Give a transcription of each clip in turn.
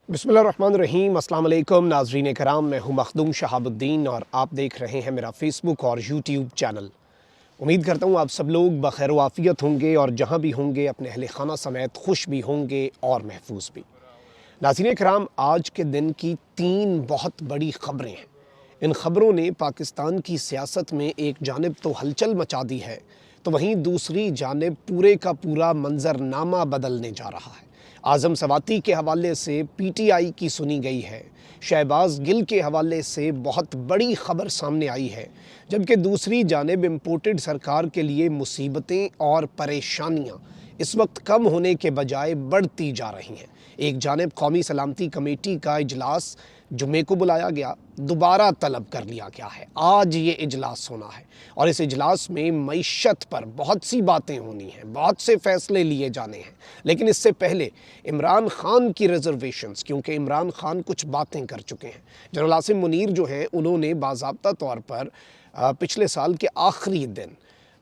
बिस्मिल्लाहिर्रहमानिर्रहीम। अस्सलाम वालेकुम नाज़रीन कराम, मैं हूँ मखदूम शहाबुद्दीन और आप देख रहे हैं मेरा फ़ेसबुक और यूट्यूब चैनल। उम्मीद करता हूँ आप सब लोग बखैर व आफ़ियत होंगे और जहाँ भी होंगे अपने अहले खाना समेत खुश भी होंगे और महफूज भी। नाज़रीन कराम, आज के दिन की 3 बहुत बड़ी ख़बरें हैं। इन ख़बरों ने पाकिस्तान की सियासत में एक जानिब तो हलचल मचा दी है, तो वहीं दूसरी जानिब पूरे का पूरा मंजरनामा बदलने जा रहा है। आज़म सवाती के हवाले से पीटीआई की सुनी गई है, शहबाज गिल के हवाले से बहुत बड़ी ख़बर सामने आई है, जबकि दूसरी जानिब इम्पोर्टेड सरकार के लिए मुसीबतें और परेशानियाँ इस वक्त कम होने के बजाय बढ़ती जा रही हैं। एक जानिब कौमी सलामती कमेटी का इजलास जुमे को बुलाया गया, दोबारा तलब कर लिया गया है। आज ये इजलास होना है और इस इजलास में मईशत पर बहुत सी बातें होनी हैं, बहुत से फैसले लिए जाने हैं। लेकिन इससे पहले इमरान खान की रिजर्वेशंस, क्योंकि इमरान खान कुछ बातें कर चुके हैं। जनरल आसिम मुनीर जो हैं, उन्होंने बाज़ाब्ता तौर पर पिछले साल के आखिरी दिन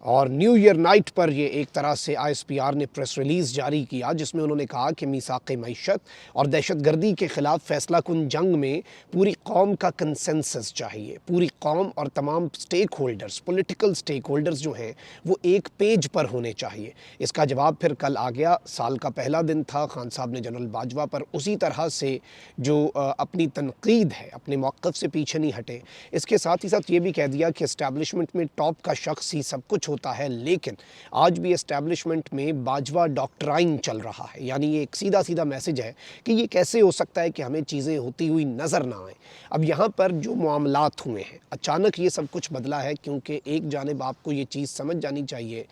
और न्यू ईयर नाइट पर ये एक तरह से आईएसपीआर ने प्रेस रिलीज़ जारी किया, जिसमें उन्होंने कहा कि मीसाक़े मईशत और दहशतगर्दी के ख़िलाफ़ फ़ैसला कुन जंग में पूरी कौम का कंसेंसस चाहिए। पूरी कौम और तमाम stakeholders, political stakeholders जो हैं, वो एक पेज पर होने चाहिए। इसका जवाब फिर कल आ गया। साल का पहला दिन था, खान साहब ने जनरल बाजवा पर उसी तरह से जो अपनी तनकीद है, अपने मौक़िफ़ से पीछे नहीं हटे। इसके साथ ही साथ ये भी कह दिया कि एस्टैब्लिशमेंट में टॉप का शख्स ही सब कुछ होता है, लेकिन आज भी एस्टैब्लिशमेंट में बाजवा डॉक्ट्राइन चल रहा है। यानी ये एक सीधा सीधा मैसेज है कि ये कैसे हो सकता है कि हमें चीज़ें होती हुई नज़र ना आए। अब यहाँ पर जो मामलात हुए हैं, अचानक ये सब कुछ बदला है, क्योंकि एक जानिब आपको ये चीज़ समझ जानी चाहिए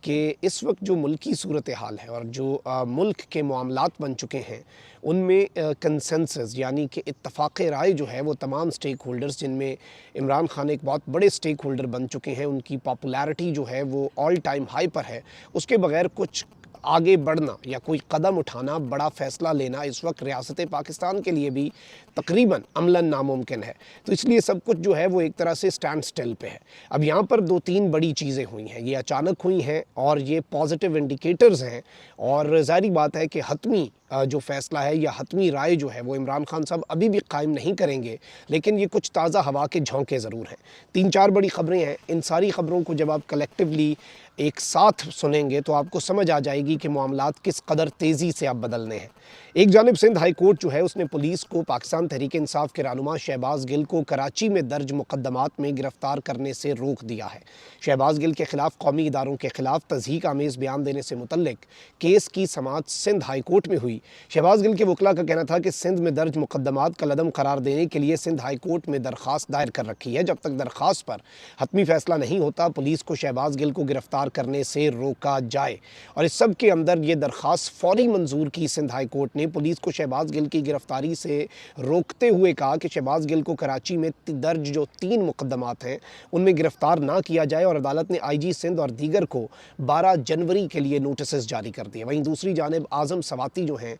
कि इस वक्त जो मुल्की सूरत हाल है और जो मुल्क के मामलात बन चुके हैं, उनमें कंसेंसस यानी कि इत्तफ़ाक़ राय जो है वो तमाम स्टेक होल्डर्स, जिनमें इमरान खान एक बहुत बड़े स्टेक होल्डर बन चुके हैं, उनकी पॉपुलैरिटी जो है वो ऑल टाइम हाई पर है, उसके बग़ैर कुछ आगे बढ़ना या कोई कदम उठाना, बड़ा फ़ैसला लेना इस वक्त रियासत पाकिस्तान के लिए भी तकरीबन अमलन नामुमकिन है। तो इसलिए सब कुछ जो है वो एक तरह से स्टैंड स्टिल पे है। अब यहाँ पर 2-3 बड़ी चीज़ें हुई हैं, ये अचानक हुई हैं और ये पॉजिटिव इंडिकेटर्स हैं और ज़ाहिर बात है कि हतमी जो फ़ैसला है या हतमी राय जो है वो इमरान खान साहब अभी भी कायम नहीं करेंगे, लेकिन ये कुछ ताज़ा हवा के झोंके ज़रूर हैं। 3-4 बड़ी ख़बरें हैं। इन सारी ख़बरों को जब आप कलेक्टिवली एक साथ सुनेंगे तो आपको समझ आ जाएगी कि मामलात किस कदर तेज़ी से अब बदलने हैं। एक जानिब सिंध हाई कोर्ट जो है, उसने पुलिस को पाकिस्तान तहरीक इंसाफ के रहनुमा शहबाज गिल को कराची में दर्ज मुकदमात में गिरफ्तार करने से रोक दिया है। शहबाज गिल के ख़िलाफ़ कौमी इदारों के ख़िलाफ़ तज़हीक आमेज़ बयान देने से मुतल्लिक केस की समाअत सिंध हाई कोर्ट में हुई। शहबाज गिल के वकला का कहना था कि सिंध में दर्ज मुकदमात का लदम करार देने के लिए सिंध हाई कोर्ट में दरख्वास्त दायर कर रखी है। जब तक दरख्वास्त पर हतमी फ़ैसला नहीं होता, पुलिस को शहबाज गिल को गिरफ्तार करने से रोका जाए। और इस सब के अंदर ये दरख्वास्त फ़ौरी मंजूर की सिंध हाई कोर्ट ने। पुलिस को शहबाज गिल की गिरफ्तारी से रोकते हुए कहा कि शहबाज गिल को कराची में दर्ज जो 3 मुकदमात हैं, उनमें गिरफ्तार ना किया जाए और अदालत ने आईजी सिंध और दीगर को 12 जनवरी के लिए नोटिस जारी कर दिए। वहीं दूसरी जानिब आज़म सवाती जो हैं,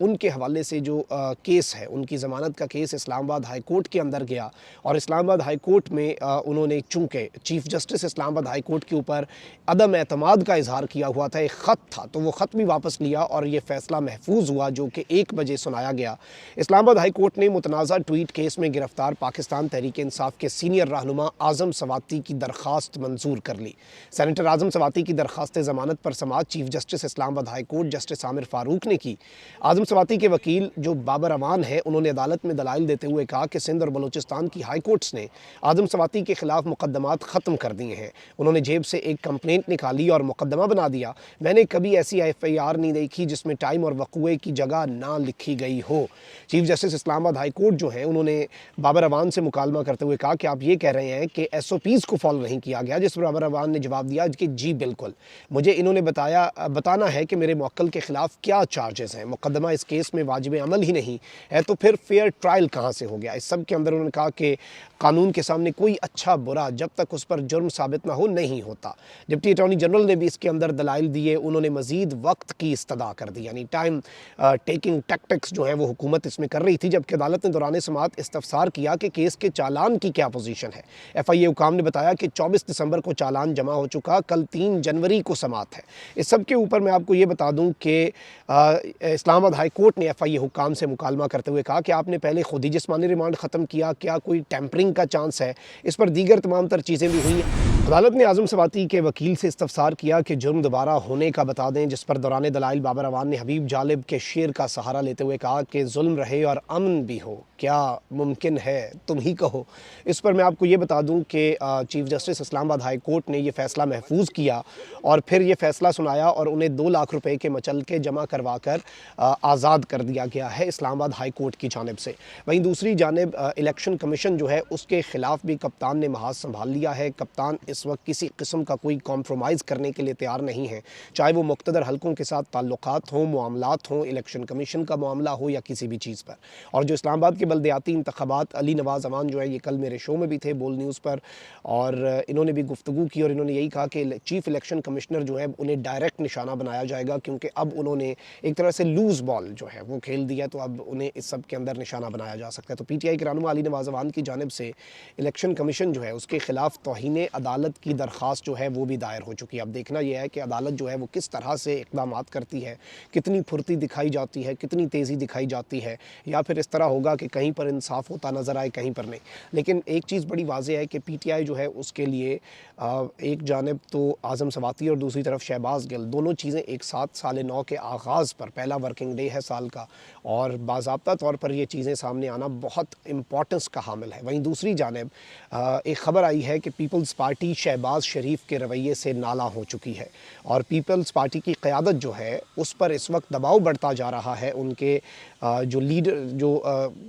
उनके हवाले से जो केस है, उनकी ज़मानत का केस इस्लामाबाद हाई कोर्ट के अंदर गया और इस्लामाबाद हाई कोर्ट में उन्होंने, चूँकि chief justice Islamabad high court के ऊपर अदम एतमाद का इजहार किया हुआ था, एक ख़त था, तो वो ख़त भी वापस लिया और ये फ़ैसला महफूज हुआ जो कि 1 बजे सुनाया गया। इस्लामाबाद हाई कोर्ट ने मुतनाज़ा ट्वीट केस में गिरफ्तार पाकिस्तान तहरीक इंसाफ के सीनियर रहनुमा आज़म सवाती की दरख्वास्त मंजूर कर ली। सेनेटर आज़म सवाती की दरख्वास्त ज़मानत पर समाअत chief justice Islamabad high court justice Aamir Farooq ने की। आज़म सवाती के वकील जो बाबर अवान है, उन्होंने अदालत में दलाइल देते हुए कहा कि सिंध और बलूचिस्तान की हाई कोर्ट्स ने आज़म सवाती के ख़िलाफ़ मुकदमात ख़त्म कर दिए हैं। उन्होंने जेब से एक कंप्लेंट निकाली और मुकदमा बना दिया। मैंने कभी ऐसी FIR नहीं देखी जिसमें टाइम और वक़ूए की जगह ना लिखी गई हो। Chief justice Islamabad high court जो है, उन्होंने बाबर अवान से मुकालमा करते हुए कहा कि आप ये कह रहे हैं कि SOPs को फॉलो नहीं किया गया, जिस पर बाबर अवान ने जवाब दिया कि जी बिल्कुल, मुझे इन्होंने बताना है कि मेरे मुवक्किल के ख़िलाफ़ क्या चार्जेस हैं। मुकदमा इस केस में वाजिब अमल ही नहीं है तो फिर फेयर ट्रायल कहाँ से हो गया। इस सब के अंदर उन्होंने कहा कि कानून के सामने कोई अच्छा बुरा जब तक उस पर जुर्म साबित ना हो नहीं होता। डिप्टी अटॉर्नी जनरल ने भी इसके अंदर दलाइल दिए। उन्होंने मज़ीद वक्त की इस्तदा कर दी, यानी टाइम टेकिंग टैक्टिक्स जो है वो हुकूमत इसमें कर रही थी, जबकि अदालत ने दौरान समाअत इस्तफसार किया कि केस के चालान की क्या पोजीशन है। FIA हुकाम ने बताया कि 24 दिसंबर को चालान जमा हो चुका, कल 3 जनवरी को समाअत है। इस सब के ऊपर मैं आपको ये बता दूं कि اسلام آباد ہائی کورٹ نے FIA حکام سے مکالمہ کرتے ہوئے کہا کہ آپ نے پہلے خود ہی جسمانی ریمانڈ ختم کیا، کیا کوئی ٹیمپرنگ کا چانس ہے؟ اس پر دیگر تمام تر چیزیں بھی ہوئی ہیں۔ عدالت نے اعظم سواتی کے وکیل سے استفسار کیا کہ جرم دوبارہ ہونے کا بتا دیں، جس پر دوران دلائل بابر اعوان نے حبیب جالب کے شعر کا سہارا لیتے ہوئے کہا کہ ظلم رہے اور امن بھی ہو، کیا ممکن ہے تم ہی کہو۔ اس پر میں آپ کو یہ بتا دوں کہ چیف جسٹس اسلام آباد ہائی کورٹ نے یہ فیصلہ محفوظ کیا اور پھر یہ فیصلہ سنایا اور انہیں 2 لاکھ روپے کے مچلکے جمع کروا کر آزاد کر دیا گیا ہے اسلام آباد ہائی کورٹ کی جانب سے۔ وہیں دوسری جانب الیکشن کمیشن جو ہے اس کے خلاف بھی کپتان نے محاذ سنبھال لیا ہے۔ کپتان اس وقت کسی قسم کا کوئی کمپرومائز کرنے کے لیے تیار نہیں ہے، چاہے وہ مقتدر حلقوں کے ساتھ تعلقات ہوں، معاملات ہوں، الیکشن کمیشن کا معاملہ ہو یا کسی بھی چیز پر۔ اور جو اسلام آباد کے بلدیاتی انتخابات، علی نواز امان جو ہے یہ کل میرے شو میں بھی تھے بول نیوز پر، اور انہوں نے بھی گفتگو کی اور انہوں نے یہی کہا کہ چیف الیکشن کمشنر جو ہے انہیں ڈائریکٹ نشانہ بنایا جائے گا، کیونکہ اب انہوں نے ایک طرح سے لوز بال جو ہے وہ کھیل دیا، تو اب انہیں اس سب کے اندر نشانہ بنایا جا سکتا ہے۔ تو PTI کے رہنما علی نواز امان کی جانب سے الیکشن کمیشن جو ہے اس کے خلاف توہین عدالت کی درخواست جو ہے وہ بھی دائر ہو چکی ہے۔ اب دیکھنا یہ ہے کہ عدالت جو ہے وہ کس طرح سے اقدامات کرتی ہے، کتنی پھرتی دکھائی جاتی ہے، کتنی تیزی دکھائی جاتی ہے، یا پھر اس طرح ہوگا کہ کہیں پر انصاف ہوتا نظر آئے کہیں پر نہیں۔ لیکن ایک چیز بڑی واضح ہے کہ PTI جو ہے اس کے لیے ایک جانب تو اعظم سواتی اور دوسری طرف شہباز گل، دونوں چیزیں ایک ساتھ سال نو کے آغاز پر، پہلا ورکنگ ڈے ہے سال کا، اور باضابطہ طور پر یہ چیزیں سامنے آنا بہت امپورٹنس کا حامل ہے۔ وہیں دوسری جانب ایک خبر آئی ہے کہ پیپلز پارٹی شہباز شریف کے رویے سے نالاں ہو چکی ہے، اور پیپلز پارٹی کی قیادت جو ہے اس پر اس وقت دباؤ بڑھتا جا رہا ہے۔ ان کے جو لیڈر، جو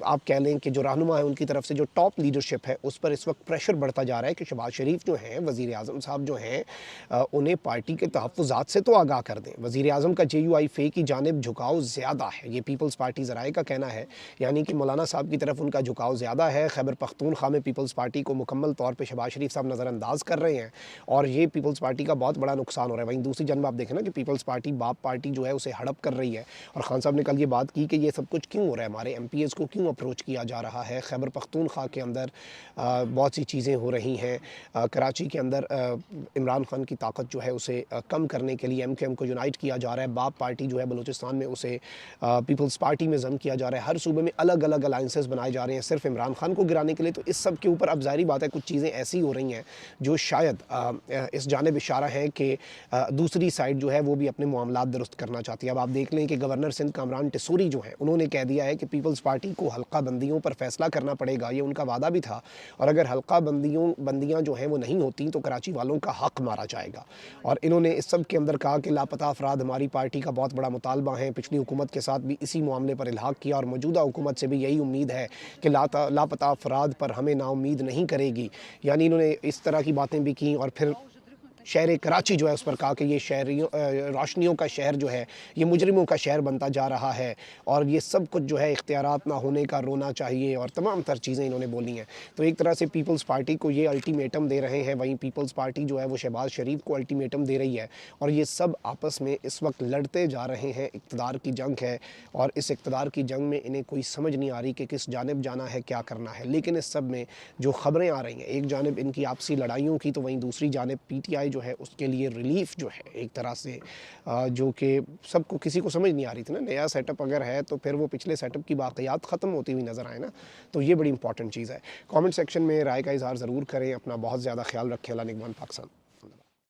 آپ کہہ لیں کہ جو رہنما ہے ان کی طرف سے جو ٹاپ لیڈرشپ ہے اس پر اس وقت پریشر بڑھتا جا رہا ہے کہ شہباز شریف جو ہیں، وزیر اعظم صاحب جو ہیں، انہیں پارٹی کے تحفظات سے تو آگاہ کر دیں۔ وزیر اعظم کا JUI کی جانب جھکاؤ زیادہ ہے، یہ پیپلز پارٹی ذرائع کا کہنا ہے، یعنی کہ مولانا صاحب کی طرف ان کا جھکاؤ زیادہ ہے۔ خیبر پختونخوا میں پیپلز پارٹی کو مکمل طور پہ شہباز شریف صاحب نظر انداز کر رہے ہیں، اور یہ پیپلز پارٹی کا بہت بڑا نقصان ہو رہا ہے۔ وہیں دوسری جانب آپ دیکھیں نا کہ پیپلز پارٹی باپ پارٹی جو ہے اسے ہڑپ کر رہی ہے، اور خان صاحب نے کل یہ بات کی کہ یہ سب کچھ کیوں ہو رہا ہے، ہمارے MPs کو کیوں اپروچ کیا جا رہا ہے۔ خیبر پختونخوا کے اندر بہت سی چیزیں ہو رہی ہیں، کراچی کے اندر عمران خان کی طاقت جو ہے اسے کم کرنے کے لیے MQM کو یونائٹ کیا جا رہا ہے، باپ پارٹی جو ہے بلوچستان میں اسے پیپلز پارٹی میں ضم کیا جا رہا ہے، ہر صوبے میں الگ الگ الائنسز بنائے جا رہے ہیں صرف عمران خان کو گرانے کے لیے۔ تو اس سب کے اوپر اب ظاہری بات ہے کچھ چیزیں ایسی ہو رہی ہیں جو شاید اس جانب اشارہ ہے کہ دوسری سائڈ جو ہے وہ بھی اپنے معاملات درست کرنا چاہتی ہے۔ اب آپ دیکھ لیں کہ گورنر سندھ کامران ٹیسوری جو ہیں انہوں نے کہہ دیا ہے کہ پیپلز پارٹی کو حلقہ بندیوں پر فیصلہ کرنا پڑے گا، یہ ان کا وعدہ بھی تھا، اور اگر حلقہ بندیاں جو ہیں وہ نہیں ہوتی تو کراچی والوں کا حق مارا جائے گا۔ اور انہوں نے اس سب کے اندر کہا کہ لاپتہ افراد ہماری پارٹی کا بہت بڑا مطالبہ ہیں، پچھلی حکومت کے ساتھ بھی اسی معاملے پر الحاق کیا، اور موجودہ حکومت سے بھی یہی امید ہے کہ لاپتہ افراد پر ہمیں نا امید نہیں کرے گی۔ یعنی انہوں نے اس طرح کی باتیں بھی کیں، اور پھر شہر کراچی جو ہے اس پر کہا کہ یہ روشنیوں کا شہر جو ہے یہ مجرموں کا شہر بنتا جا رہا ہے، اور یہ سب کچھ جو ہے اختیارات نہ ہونے کا رونا چاہیے، اور تمام تر چیزیں انہوں نے بولی ہیں۔ تو ایک طرح سے پیپلز پارٹی کو یہ الٹیمیٹم دے رہے ہیں، وہیں پیپلز پارٹی جو ہے وہ شہباز شریف کو الٹیمیٹم دے رہی ہے، اور یہ سب آپس میں اس وقت لڑتے جا رہے ہیں۔ اقتدار کی جنگ ہے، اور اس اقتدار کی جنگ میں انہیں کوئی سمجھ نہیں آ رہی کہ کس جانب جانا ہے، کیا کرنا ہے۔ لیکن اس سب میں جو خبریں آ رہی ہیں، ایک جانب ان کی آپسی لڑائیوں کی، تو وہیں دوسری جانب PTI جو ہے اس کے لیے ریلیف جو ہے ایک طرح سے جو کہ سب کو کسی کو سمجھ نہیں آ رہی تھی نا، نیا سیٹ اپ اگر ہے تو پھر وہ پچھلے سیٹ اپ کی باقیات ختم ہوتی ہوئی نظر آئے نا، تو یہ بڑی امپورٹنٹ چیز ہے۔ کامنٹ سیکشن میں رائے کا اظہار ضرور کریں، اپنا بہت زیادہ خیال رکھیں۔ اللہ نگہبان پاکستان۔